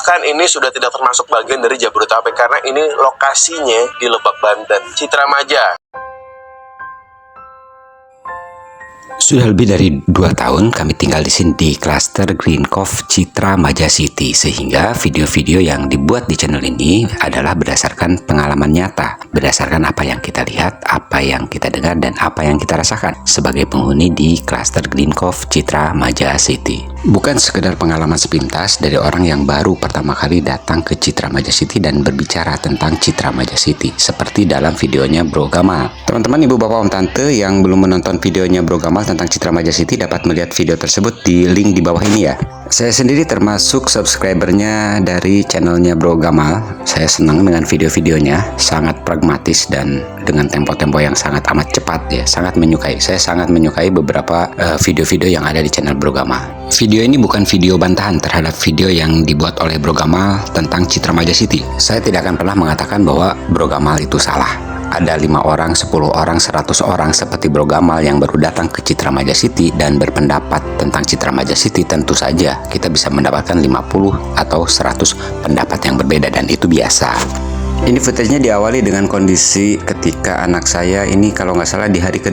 Bahkan ini sudah tidak termasuk bagian dari Jabodetabek karena ini lokasinya di Lebak, Banten. Citra Maja. Sudah lebih dari 2 tahun kami tinggal di sini di klaster Green Cove Citra Maja City, sehingga video-video yang dibuat di channel ini adalah berdasarkan pengalaman nyata, berdasarkan apa yang kita lihat, apa yang kita dengar, dan apa yang kita rasakan sebagai penghuni di klaster Green Cove Citra Maja City. Bukan sekedar pengalaman sepintas dari orang yang baru pertama kali datang ke Citra Maja City dan berbicara tentang Citra Maja City, seperti dalam videonya Bro Gamal. Teman-teman, ibu, bapak, om, tante yang belum menonton videonya Bro Gamal tentang Citra Maja City dapat melihat video tersebut di link di bawah ini ya. Saya sendiri termasuk subscribernya dari channelnya Bro Gamal. Saya senang dengan video-videonya, sangat pragmatis dan dengan tempo-tempo yang sangat amat cepat ya, sangat menyukai. Saya sangat menyukai beberapa video-video yang ada di channel Bro Gamal. Video ini bukan video bantahan terhadap video yang dibuat oleh Bro Gamal tentang Citra Maja City. Saya tidak akan pernah mengatakan bahwa Bro Gamal itu salah. Ada 5 orang, 10 orang, 100 orang seperti Bro Gamal yang baru datang ke Citra Maja City dan berpendapat tentang Citra Maja City, tentu saja kita bisa mendapatkan 50 atau 100 pendapat yang berbeda, dan itu biasa. Ini footage-nya diawali dengan kondisi ketika anak saya ini kalau nggak salah di hari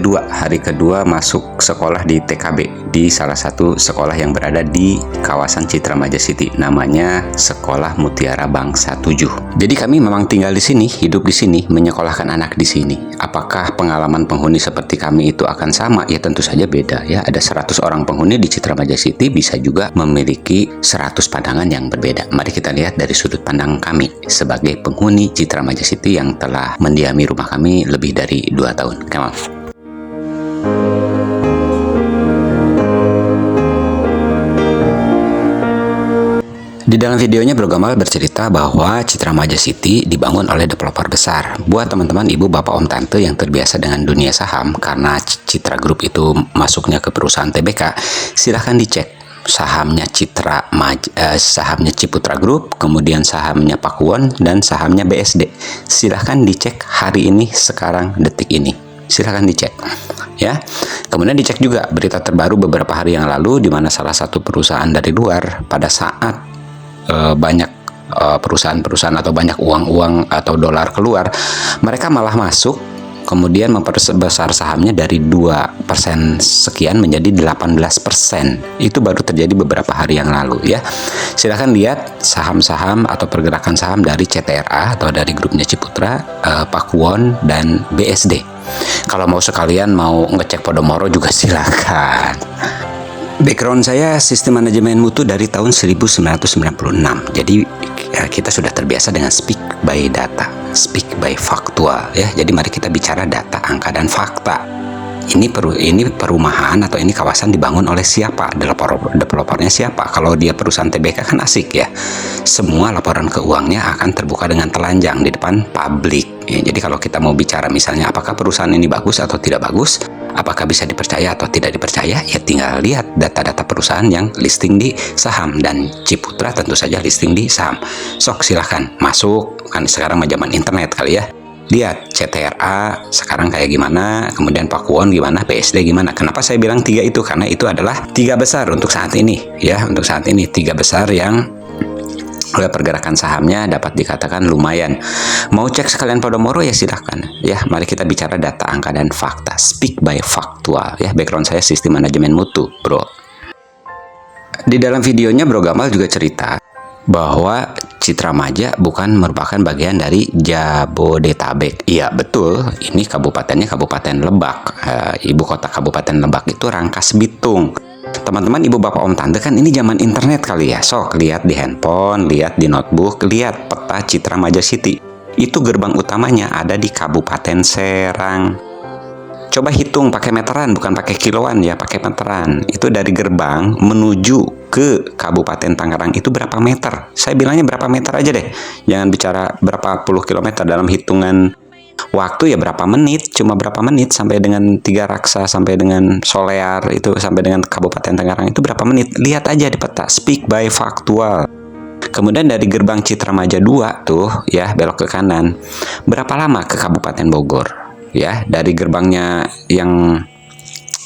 kedua masuk sekolah di TKB di salah satu sekolah yang berada di kawasan Citra Maja City, namanya Sekolah Mutiara Bangsa 7. Jadi kami memang tinggal di sini, hidup di sini, menyekolahkan anak di sini. Apakah pengalaman penghuni seperti kami itu akan sama? Ya tentu saja beda ya. Ada 100 orang penghuni di Citra Maja City, bisa juga memiliki 100 pandangan yang berbeda. Mari kita lihat dari sudut pandang kami sebagai penghuni Citra Maja City yang telah mendiami rumah kami lebih dari 2 tahun. Come on. Di dalam videonya Bro Gamal bercerita bahwa Citra Maja City dibangun oleh developer besar. Buat teman-teman ibu, bapak, om, tante yang terbiasa dengan dunia saham, karena Citra Group itu masuknya ke perusahaan TBK, silahkan dicek sahamnya sahamnya Ciputra Group, kemudian sahamnya Pakuwon, dan sahamnya BSD. Silahkan dicek hari ini, sekarang, detik ini. Silahkan dicek ya. Kemudian dicek juga berita terbaru beberapa hari yang lalu, di mana salah satu perusahaan dari luar pada saat banyak perusahaan-perusahaan atau banyak uang atau dolar keluar, mereka malah masuk kemudian memperbesar sahamnya dari 2% sekian menjadi 18%. Itu baru terjadi beberapa hari yang lalu ya. Silahkan lihat saham-saham atau pergerakan saham dari CTRA atau dari grupnya Ciputra, Pakuwon, dan BSD. Kalau mau sekalian mau ngecek Podomoro juga silakan. Background saya sistem manajemen mutu dari tahun 1996. Jadi kita sudah terbiasa dengan speak by data, speak by faktual ya. Jadi mari kita bicara data, angka, dan fakta. Ini perumahan atau ini kawasan dibangun oleh siapa? Developernya siapa? Kalau dia perusahaan TBK kan asik ya. Semua laporan keuangannya akan terbuka dengan telanjang di depan publik. Ya, jadi kalau kita mau bicara misalnya apakah perusahaan ini bagus atau tidak bagus, apakah bisa dipercaya atau tidak dipercaya, ya tinggal lihat data-data perusahaan yang listing di saham, dan Ciputra tentu saja listing di saham. Sok silahkan masuk, kan sekarang zaman internet kali ya. Lihat CTRA sekarang kayak gimana, kemudian Pakuwon gimana, PSD gimana. Kenapa saya bilang 3 itu? Karena itu adalah 3 besar untuk saat ini ya. Untuk saat ini 3 besar yang oleh pergerakan sahamnya dapat dikatakan lumayan. Mau cek sekalian Podomoro ya silahkan ya. Mari kita bicara data, angka, dan fakta. Speak by faktual ya. Background saya sistem manajemen mutu bro. Di dalam videonya Bro Gamal juga cerita bahwa Citra Maja bukan merupakan bagian dari Jabodetabek. Iya betul, ini kabupatennya Kabupaten Lebak. Ibu kota Kabupaten Lebak itu Rangkas Bitung. Teman-teman ibu bapak om tante, kan ini zaman internet kali ya. Sok lihat di handphone, lihat di notebook, lihat peta Citra Maja City. Itu gerbang utamanya ada di Kabupaten Serang. Coba hitung pakai meteran, bukan pakai kiloan ya, pakai meteran. Itu dari gerbang menuju ke Kabupaten Tangerang itu berapa meter? Saya bilangnya berapa meter aja deh. Jangan bicara berapa puluh kilometer. Dalam hitungan waktu ya berapa menit, cuma berapa menit sampai dengan Tiga Raksa, sampai dengan Solear, itu sampai dengan Kabupaten Tangerang itu berapa menit? Lihat aja di peta, speak by faktual. Kemudian dari gerbang Citra Maja 2 tuh ya, belok ke kanan, berapa lama ke Kabupaten Bogor? Ya, dari gerbangnya yang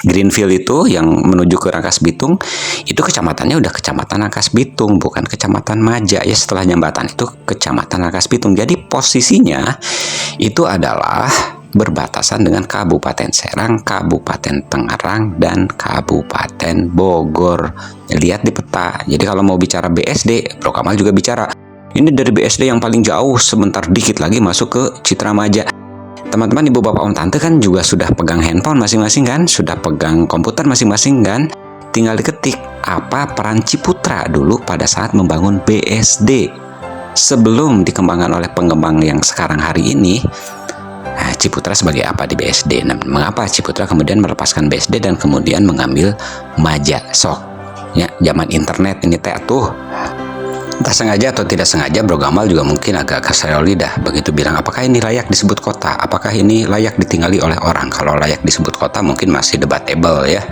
Greenfield itu yang menuju ke Rangkas Bitung, itu kecamatannya udah kecamatan Rangkas Bitung, bukan kecamatan Maja ya. Setelah jembatan itu kecamatan Rangkas Bitung. Jadi posisinya itu adalah berbatasan dengan Kabupaten Serang, Kabupaten Tangerang, dan Kabupaten Bogor. Lihat di peta. Jadi kalau mau bicara BSD, Bro Kamal juga bicara. Ini dari BSD yang paling jauh, sebentar dikit lagi masuk ke Citra Maja. Teman-teman, ibu, bapak, om, tante kan juga sudah pegang handphone masing-masing kan? Sudah pegang komputer masing-masing kan? Tinggal diketik apa peran Ciputra dulu pada saat membangun BSD. Sebelum dikembangkan oleh pengembang yang sekarang hari ini, Ciputra sebagai apa di BSD? Nah, mengapa Ciputra kemudian melepaskan BSD dan kemudian mengambil Maja? Sok, ya, zaman internet ini teh tuh. Entah sengaja atau tidak sengaja, Bro Gamal juga mungkin agak kasar lidah begitu bilang, apakah ini layak disebut kota? Apakah ini layak ditinggali oleh orang? Kalau layak disebut kota mungkin masih debatable ya.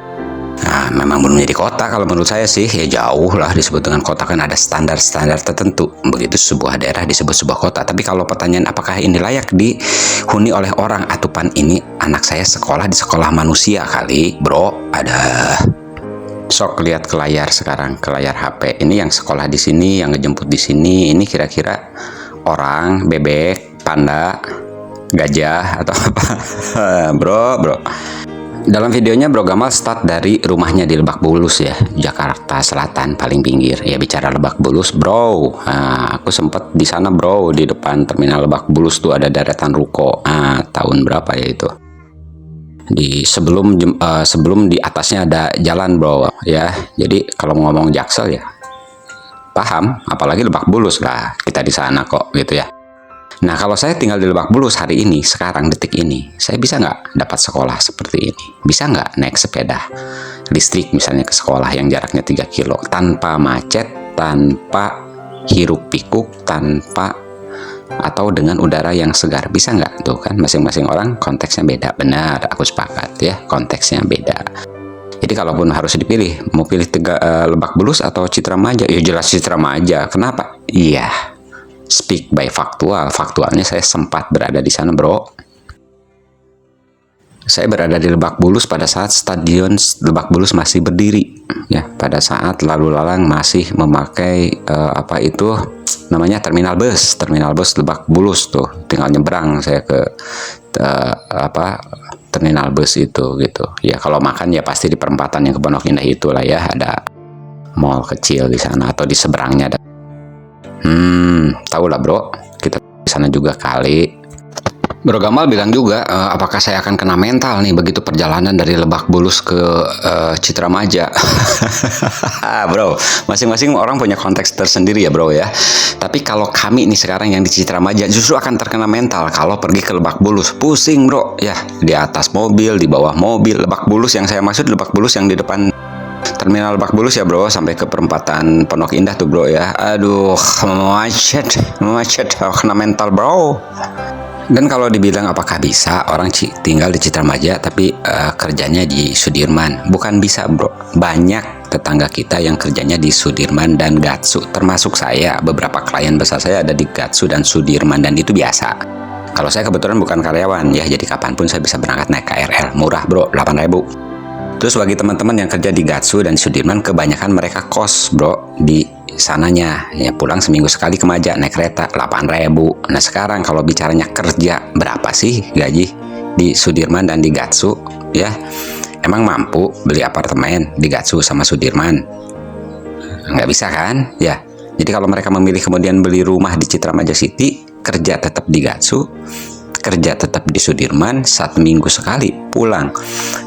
Nah, memang belum menjadi kota kalau menurut saya sih, ya jauh lah disebut dengan kota, kan ada standar-standar tertentu. Begitu sebuah daerah disebut sebuah kota. Tapi kalau pertanyaan apakah ini layak dihuni oleh orang, atupan ini anak saya sekolah di sekolah manusia kali, bro. Ada. Sok lihat ke layar sekarang, ke layar HP. Ini yang sekolah di sini, yang ngejemput di sini. Ini kira-kira orang, bebek, panda, gajah atau apa? Bro. Dalam videonya Bro Gamal start dari rumahnya di Lebak Bulus ya, Jakarta Selatan paling pinggir. Ya bicara Lebak Bulus, bro. Nah, aku sempet di sana bro, di depan terminal Lebak Bulus tuh ada deretan ruko. Tahun berapa ya itu? Sebelum di atasnya ada jalan bro ya. Jadi kalau ngomong Jaksel ya paham, apalagi Lebak Bulus lah, kita di sana kok gitu ya. Nah, kalau saya tinggal di Lebak Bulus hari ini, sekarang detik ini, saya bisa nggak dapat sekolah seperti ini? Bisa nggak naik sepeda listrik misalnya ke sekolah yang jaraknya 3 kilo tanpa macet, tanpa hiruk pikuk, tanpa atau dengan udara yang segar? Bisa nggak? Tuh kan masing-masing orang konteksnya beda. Benar, aku sepakat ya, konteksnya beda. Jadi kalaupun harus dipilih, mau pilih Lebak Bulus atau Citra Maja, ya jelas Citra Maja. Kenapa? Iya, speak by faktual. Faktualnya saya sempat berada di sana bro. Saya berada di Lebak Bulus pada saat stadion Lebak Bulus masih berdiri ya, pada saat lalu lalang masih memakai apa itu namanya terminal bus Lebak Bulus tuh. Tinggal nyebrang saya ke terminal bus itu gitu. Ya kalau makan ya pasti di perempatan yang ke Pondok Indah itulah ya, ada mall kecil di sana atau di seberangnya ada. Tahu lah bro, kita di sana juga kali. Bro Gamal bilang juga, apakah saya akan kena mental nih begitu perjalanan dari Lebak Bulus ke Citra Maja? Bro, masing-masing orang punya konteks tersendiri ya bro ya. Tapi kalau kami nih sekarang yang di Citra Maja justru akan terkena mental kalau pergi ke Lebak Bulus. Pusing bro ya, di atas mobil, di bawah mobil. Lebak Bulus yang saya maksud Lebak Bulus yang di depan terminal Lebak Bulus ya bro, sampai ke perempatan Pondok Indah tuh bro ya. Aduh, macet, kena mental bro. Dan kalau dibilang apakah bisa orang tinggal di Citra Maja tapi kerjanya di Sudirman? Bukan bisa bro, banyak tetangga kita yang kerjanya di Sudirman dan Gatsu, termasuk saya. Beberapa klien besar saya ada di Gatsu dan Sudirman, dan itu biasa. Kalau saya kebetulan bukan karyawan ya, jadi kapanpun saya bisa berangkat naik KRL, murah bro, 8.000. Terus bagi teman-teman yang kerja di Gatsu dan Sudirman, kebanyakan mereka kos bro di sananya ya, pulang seminggu sekali ke Maja naik kereta 8.000. Nah sekarang kalau bicaranya kerja, berapa sih gaji di Sudirman dan di Gatsu ya? Emang mampu beli apartemen di Gatsu sama Sudirman? Nggak bisa kan ya. Jadi kalau mereka memilih kemudian beli rumah di Citra Maja City, kerja tetap di Gatsu, kerja tetap di Sudirman, 1 minggu sekali pulang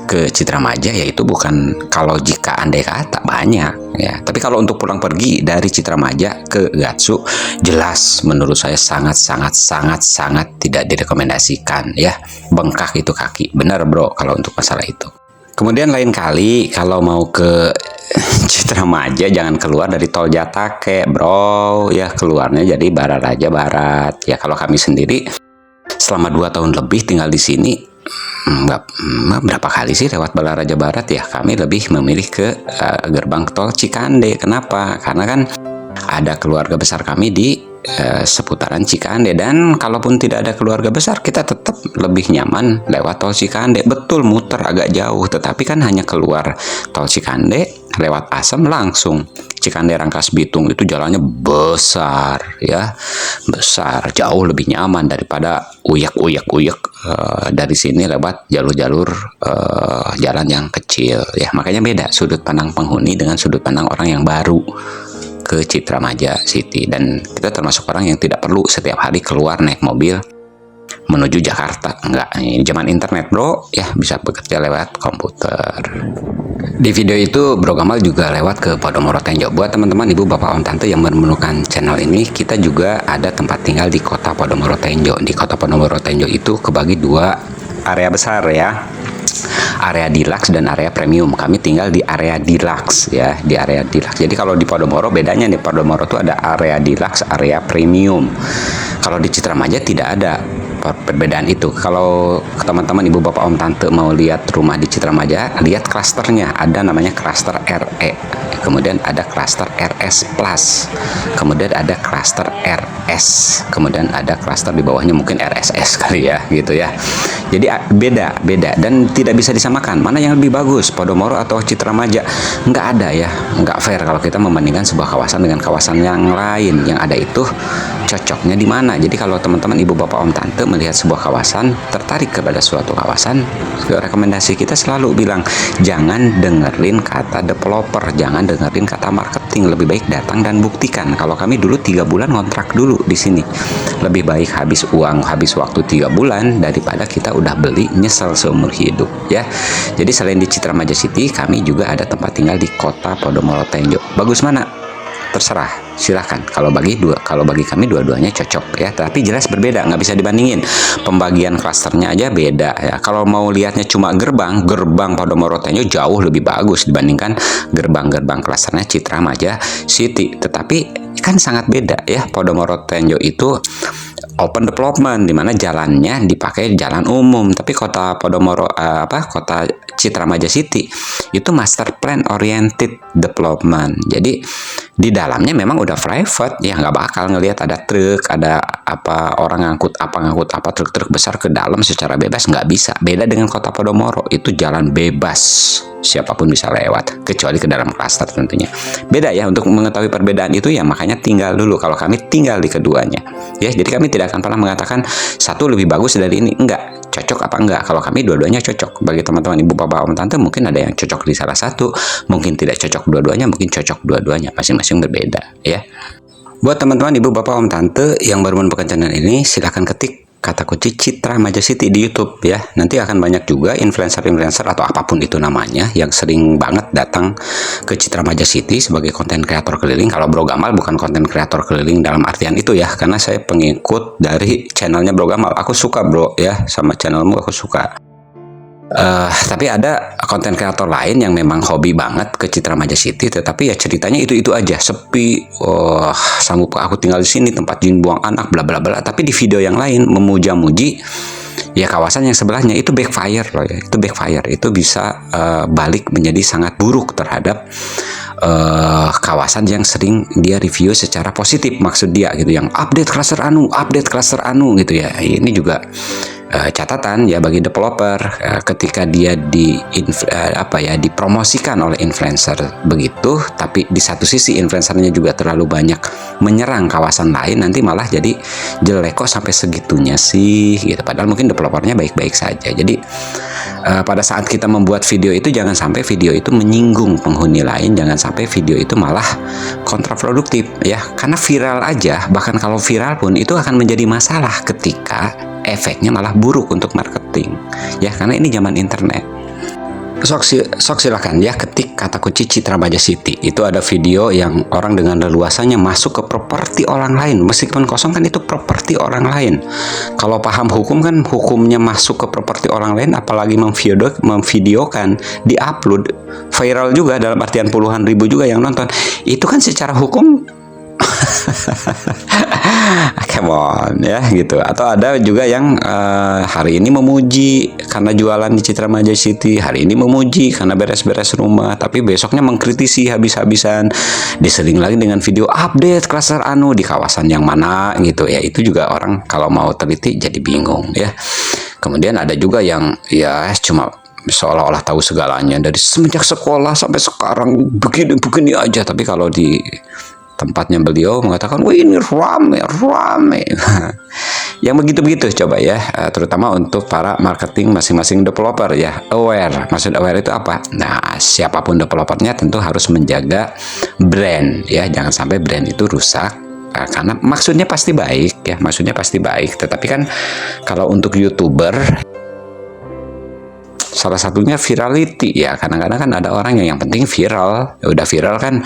ke Citra Maja, yaitu bukan kalau jika andai kata banyak ya. Tapi kalau untuk pulang pergi dari Citra Maja ke Gatsu, jelas menurut saya sangat tidak direkomendasikan ya. Bengkak itu kaki, benar bro kalau untuk masalah itu. Kemudian lain kali kalau mau ke Citra Maja jangan keluar dari tol Jatake bro ya, keluarnya jadi Bararaja Barat ya. Kalau kami sendiri selama 2 tahun lebih tinggal di sini, berapa kali sih lewat Balaraja Barat ya, kami lebih memilih ke gerbang tol Cikande. Kenapa? Karena kan ada keluarga besar kami di seputaran Cikande. Dan kalaupun tidak ada keluarga besar, kita tetap lebih nyaman lewat tol Cikande. Betul, muter agak jauh, tetapi kan hanya keluar tol Cikande lewat Asem langsung Cikande Rangkas Bitung. Itu jalannya besar ya, besar, jauh lebih nyaman daripada uyek dari sini lewat jalur-jalur jalan yang kecil ya. Makanya beda sudut pandang penghuni dengan sudut pandang orang yang baru ke Citra Maja City. Dan kita termasuk orang yang tidak perlu setiap hari keluar naik mobil menuju Jakarta. Enggak, ini zaman internet bro ya, bisa bekerja lewat komputer. Di video itu Bro Gamal juga lewat ke Podomoro Tenjo. Buat teman-teman ibu bapak om tante yang menemukan channel ini, kita juga ada tempat tinggal di kota Podomoro Tenjo. Di kota Podomoro Tenjo itu kebagi dua area besar ya, area deluxe dan area premium. Kami tinggal di area deluxe ya, di area deluxe. Jadi kalau di Podomoro bedanya nih, Podomoro tuh ada area deluxe, area premium. Kalau di Citra Maja tidak ada perbedaan itu. Kalau teman-teman ibu bapak om tante mau lihat rumah di Citra Maja, lihat klasternya. Ada namanya klaster RE, kemudian ada klaster RS Plus, kemudian ada klaster RS, kemudian ada klaster di bawahnya mungkin RSS kali ya, gitu ya. Jadi beda dan tidak bisa disamakan mana yang lebih bagus, Podomoro atau Citra Maja. Nggak ada ya, nggak fair kalau kita membandingkan sebuah kawasan dengan kawasan yang lain. Yang ada itu cocoknya di mana. Jadi kalau teman-teman ibu bapak om tante melihat sebuah kawasan, tertarik kepada suatu kawasan, rekomendasi kita selalu bilang jangan dengerin kata developer, jangan dengerin kata marketing. Lebih baik datang dan buktikan. Kalau kami dulu 3 bulan kontrak dulu di sini, lebih baik habis uang, habis waktu 3 bulan daripada kita udah beli nyesel seumur hidup ya. Jadi selain di Citra Maja City, kami juga ada tempat tinggal di kota Podomoro Tenjo. Bagus mana? Terserah, silahkan. Kalau bagi kami dua-duanya cocok ya, tapi jelas berbeda, nggak bisa dibandingin. Pembagian klasternya aja beda ya. Kalau mau lihatnya cuma gerbang Podomoro Tenjo jauh lebih bagus dibandingkan gerbang klasternya Citra Maja City. Tetapi kan sangat beda ya. Podomoro Tenjo itu open development, dimana jalannya dipakai jalan umum. Tapi kota Podomoro kota Citra Maja City itu master plan oriented development. Jadi di dalamnya memang udah private ya, nggak bakal ngelihat ada truk, ada orang ngangkut apa truk-truk besar ke dalam secara bebas, nggak bisa. Beda dengan kota Podomoro, itu jalan bebas, siapapun bisa lewat kecuali ke dalam klaster tentunya. Beda ya. Untuk mengetahui perbedaan itu ya makanya tinggal dulu. Kalau kami tinggal di keduanya ya, jadi kami tidak akan pernah mengatakan satu lebih bagus dari ini, enggak. Cocok apa enggak? Kalau kami dua-duanya cocok. Bagi teman-teman ibu bapak om tante mungkin ada yang cocok di salah satu, mungkin tidak cocok dua-duanya, mungkin cocok dua-duanya, masing-masing berbeda ya. Buat teman-teman ibu bapak om tante yang baru menemukan channel ini, silahkan ketik kata kunci Citra Maja City di YouTube ya. Nanti akan banyak juga influencer atau apapun itu namanya yang sering banget datang ke Citra Maja City sebagai konten kreator keliling. Kalau Bro Gamal bukan konten kreator keliling dalam artian itu ya, karena saya pengikut dari channelnya Bro Gamal. Aku suka bro ya sama channelmu, aku suka. Tapi ada konten kreator lain yang memang hobi banget ke Citra Maja City, tetapi ya ceritanya itu aja, sepi. Sanggup aku tinggal di sini, tempat jin buang anak, bla bla bla. Tapi di video yang lain memuja-muji ya kawasan yang sebelahnya, itu backfire loh ya. Itu backfire, itu bisa balik menjadi sangat buruk terhadap kawasan yang sering dia review secara positif. Maksud dia gitu, yang update klaster anu gitu ya. Ini juga catatan ya bagi developer ketika dia dipromosikan oleh influencer begitu, tapi di satu sisi influencernya juga terlalu banyak menyerang kawasan lain, nanti malah jadi jelek. Kok sampai segitunya sih gitu, padahal mungkin developernya baik-baik saja. Jadi pada saat kita membuat video itu, jangan sampai video itu menyinggung penghuni lain, jangan sampai video itu malah kontraproduktif ya, karena viral aja, bahkan kalau viral pun itu akan menjadi masalah ketika efeknya malah buruk untuk marketing ya, karena ini zaman internet. Sok silakan ya ketik kata kunci Citra Maja City. Itu ada video yang orang dengan leluasanya masuk ke properti orang lain, meskipun kosong kan itu properti orang lain. Kalau paham hukum kan hukumnya masuk ke properti orang lain, apalagi memvideokan, diupload, viral juga dalam artian puluhan ribu juga yang nonton. Itu kan secara hukum Come on ya gitu. Atau ada juga yang hari ini memuji karena jualan di Citra Maja City, hari ini memuji karena beres-beres rumah, tapi besoknya mengkritisi habis-habisan. Diseling lagi dengan video update klaster anu di kawasan yang mana gitu ya. Itu juga orang kalau mau teliti jadi bingung ya. Kemudian ada juga yang ya cuma seolah-olah tahu segalanya dari semenjak sekolah sampai sekarang begini-begini aja, tapi kalau di tempatnya beliau mengatakan, wah ini rame. Yang begitu-begitu coba ya, terutama untuk para marketing masing-masing developer ya, aware. Maksud aware itu apa? Nah, siapapun developernya tentu harus menjaga brand ya, jangan sampai brand itu rusak. Karena maksudnya pasti baik ya, tetapi kan kalau untuk YouTuber salah satunya virality ya, kadang-kadang kan ada orang yang penting viral, ya udah viral kan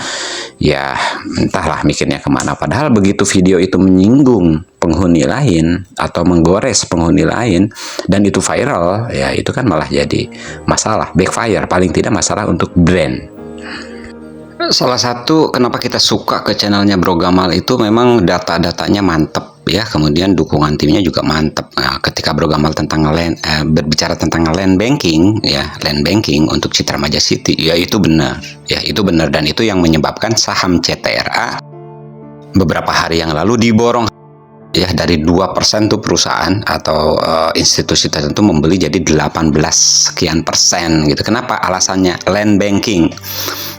ya entahlah mikirnya kemana, padahal begitu video itu menyinggung penghuni lain atau menggores penghuni lain dan itu viral ya, itu kan malah jadi masalah, backfire, paling tidak masalah untuk brand. Salah satu kenapa kita suka ke channelnya Bro Gamal itu memang data-datanya mantep ya, kemudian dukungan timnya juga mantep. Nah, ketika Bro Gamal tentang berbicara tentang land banking ya, land banking untuk Citra Maja City ya, itu benar dan itu yang menyebabkan saham CTRA beberapa hari yang lalu diborong ya, dari 2% tuh perusahaan atau institusi tertentu membeli jadi 18 sekian persen gitu. Kenapa? Alasannya land banking.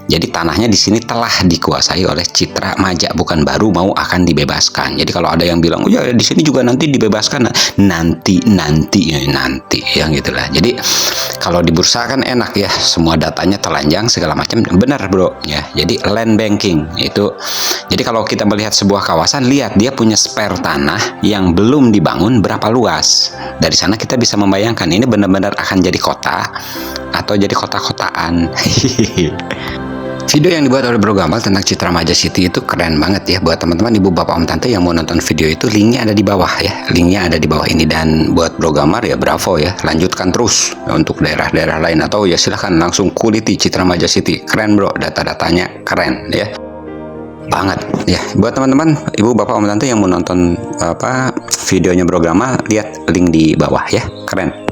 Jadi tanahnya di sini telah dikuasai oleh Citra Maja, bukan baru mau akan dibebaskan. Jadi kalau ada yang bilang, oh ya di sini juga nanti dibebaskan, nanti yang gitulah. Jadi kalau di bursa kan enak ya, semua datanya telanjang segala macam, benar bro ya. Jadi land banking itu. Jadi kalau kita melihat sebuah kawasan, lihat dia punya spare tanah yang belum dibangun berapa luas. Dari sana kita bisa membayangkan ini benar-benar akan jadi kota atau jadi kota-kotaan. Video yang dibuat oleh Bro Gamal tentang Citra Maja City itu keren banget ya. Buat teman-teman ibu bapak om tante yang mau nonton video itu, linknya ada di bawah ya, linknya ada di bawah ini. Dan buat Bro Gamal ya bravo ya, lanjutkan terus untuk daerah-daerah lain, atau ya silahkan langsung kuliti Citra Maja City. Keren bro, data-datanya keren ya banget ya. Buat teman-teman ibu bapak om tante yang mau nonton videonya Bro Gamal, lihat link di bawah ya, keren.